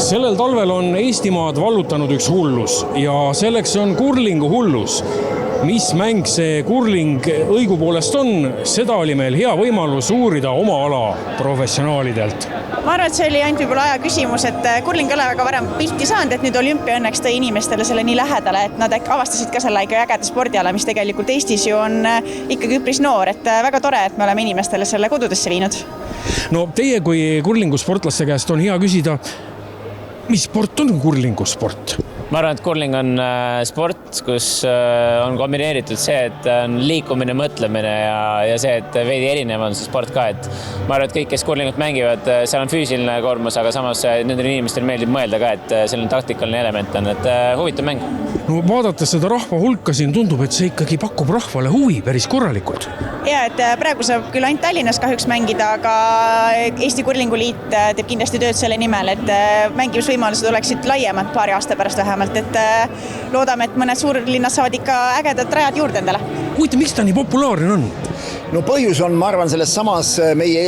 Sellel talvel on Eestimaad vallutanud üks hullus ja selleks on kurlingu hullus. Mis mäng see kurling õigupoolest on, seda oli meil hea võimalus uurida oma ala professionaalidelt. Ma arvan, et see oli ainult võib-olla aja küsimus, et kurling ei ole väga varem pilti saanud, et nüüd olümpia õnneks tõi inimestele selle nii lähedale, et nad avastasid ka selle ägeda spordiala, mis tegelikult Eestis ju on ikkagi üpris noor, et väga tore, et me oleme inimestele selle kodudesse viinud. No teie kui kurlingusportlaste käest on hea küsida, mis sport on kurlingusport? Ma arvan, et kurling on sport, kus on kombineeritud see, et on liikumine, mõtlemine ja see, et veidi erinev on see sport ka. Et ma arvan, et kõik, kes kurlingut mängivad, seal on füüsiline koormus, aga samas nendel inimestel meeldib mõelda ka, et selline taktikaline element on, et huvitav mäng. No vaadates seda rahva hulka siin tundub, et see ikkagi pakub rahvale huvi päris korralikult. Ja, et praegu saab küll ainult Tallinnas kahjuks mängida, aga Eesti Kurlinguliit teeb kindlasti tööd selle nimel, et mängimisvõimalused oleksid laiemad paari aasta pärast vähemalt, et loodame, et mõned suurlinnad saavad ikka ägedad rajad juurde endale. Miks ta nii populaarne on? No põhjus on, ma arvan, selles samas meie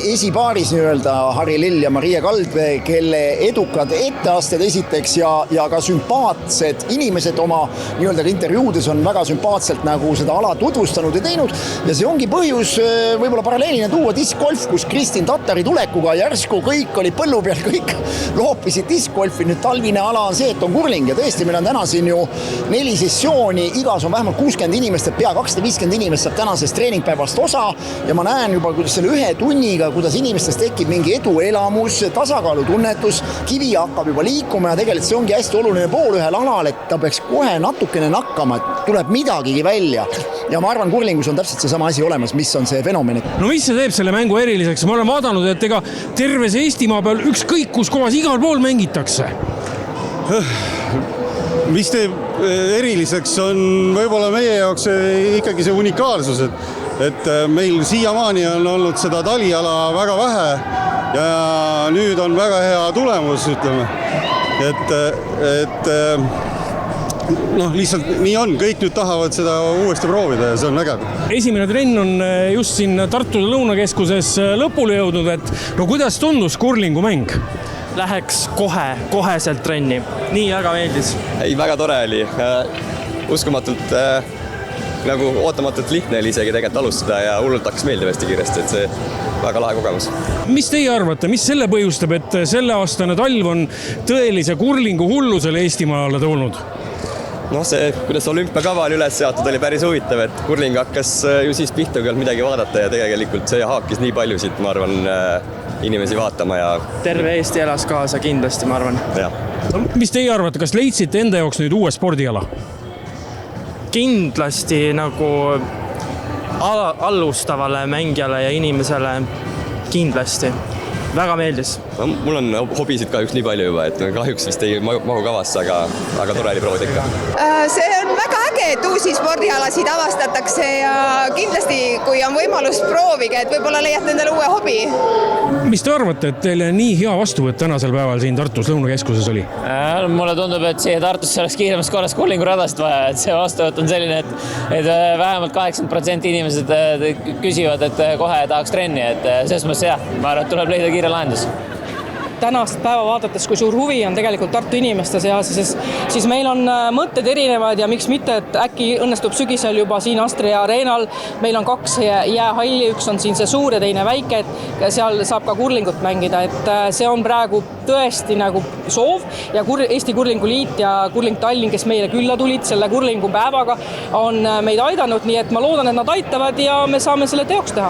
esipaaris nii-öelda Harri Lill ja Maria Kaldvee, kelle edukad etteasted esiteks ja ka sümpaatsed inimesed oma nii-öelda intervjuudes on väga sümpaatselt nagu seda ala tutvustanud ja teinud. Ja see ongi põhjus võib-olla paralleelina tuua diskgolf, kus Kristin Tatari tulekuga järsku kõik oli põllu peal, kõik loopisid diskgolfi. Nüüd talvine ala on see, et on kurling ja tõesti, meil on täna siin ju 4 sessiooni, igas on vähemalt 60 inimest, pea 250 inimest saab tänasest treeningpäevast osa ja ma näen juba, kuidas selle 1 tunniga, kuidas inimestest tekib mingi eduelamus, tasakaalutunnetus, kivi hakkab juba liikuma ja tegelikult see ongi hästi oluline pool ühel alal, et ta peaks kohe natukene nakkama, et tuleb midagigi välja. Ja ma arvan, kurlingus on täpselt see sama asi olemas, mis on see fenomen. No mis see teeb selle mängu eriliseks? Ma olen vaadanud, et ega terves Eestimaa peal ükskõik kus kohas igal pool mängitakse. Mis teeb eriliseks on võib-olla meie jaoks ikkagi see unikaalsus, et meil siiamaani on olnud seda taliala väga vähe ja nüüd on väga hea tulemus, ütleme. Et lihtsalt nii on, kõik nüüd tahavad seda uuesti proovida ja see on vägev. Esimene trenn on just siin Tartu Lõunakeskuses lõpule jõudnud, et no kuidas tundus kurlingu mäng? Läheks koheselt trenni. Nii väga meeldis. Ei, väga tore oli. Uskumatult, nagu ootamatult lihtne oli isegi tegelikult alustada ja hullult hakkas meeldima hästi kiiresti, et see väga lahe kogemus. Mis teie arvate, mis selle põhjustab, et selle aastane talv on tõelise kurlingu hullusele Eestimaale tulnud? See, kuidas olümpiakava oli üles seatud, oli päris huvitav, et kurling hakkas ju siis pihta, kui midagi vaadata ja tegelikult see haakis nii paljusid, ma arvan, inimesi vaatama ja... Terve Eesti elas kaasa kindlasti, ma arvan. Ja. Mis teie arvate, kas leidsite enda jaoks nüüd uue spordiala? Kindlasti nagu alustavale mängijale ja inimesele kindlasti. Väga meeldis. Mul on hobisid kahjuks nii palju juba, et kahjuks vist ei mahu kavasse, aga tore oli proovida ikka. See on väga äge, et uusi spordialasid avastatakse ja kindlasti, kui on võimalus proovige, et võib-olla leiate endale uue hobi. Mis te arvate, et teile nii hea vastuvõtt tänasel päeval siin Tartus Lõunakeskuses oli? Mulle tundub, et siia Tartusse oleks kiiremas korras kurlingu radast vaja, et see vastuvõtt on selline, et vähemalt 80% inimesed küsivad, et kohe tahaks trenni, et selles mõttes jah, ma arvan, et tuleb leida kiire lahendus. Tänast päeva vaadates, kui suur huvi on tegelikult Tartu inimeste seas, siis meil on mõtted erinevad ja miks mitte, et äkki õnnestub sügisel juba siin Astria areenal. Meil on 2 jäähalli, üks on siin see suur ja teine väike, et seal saab ka kurlingut mängida, et see on praegu tõesti nagu soov ja Eesti Kurlinguliit ja Kurling Tallinn, kes meile külla tulid selle kurlingu päevaga, on meid aidanud, nii et ma loodan, et nad aitavad ja me saame selle teoks teha.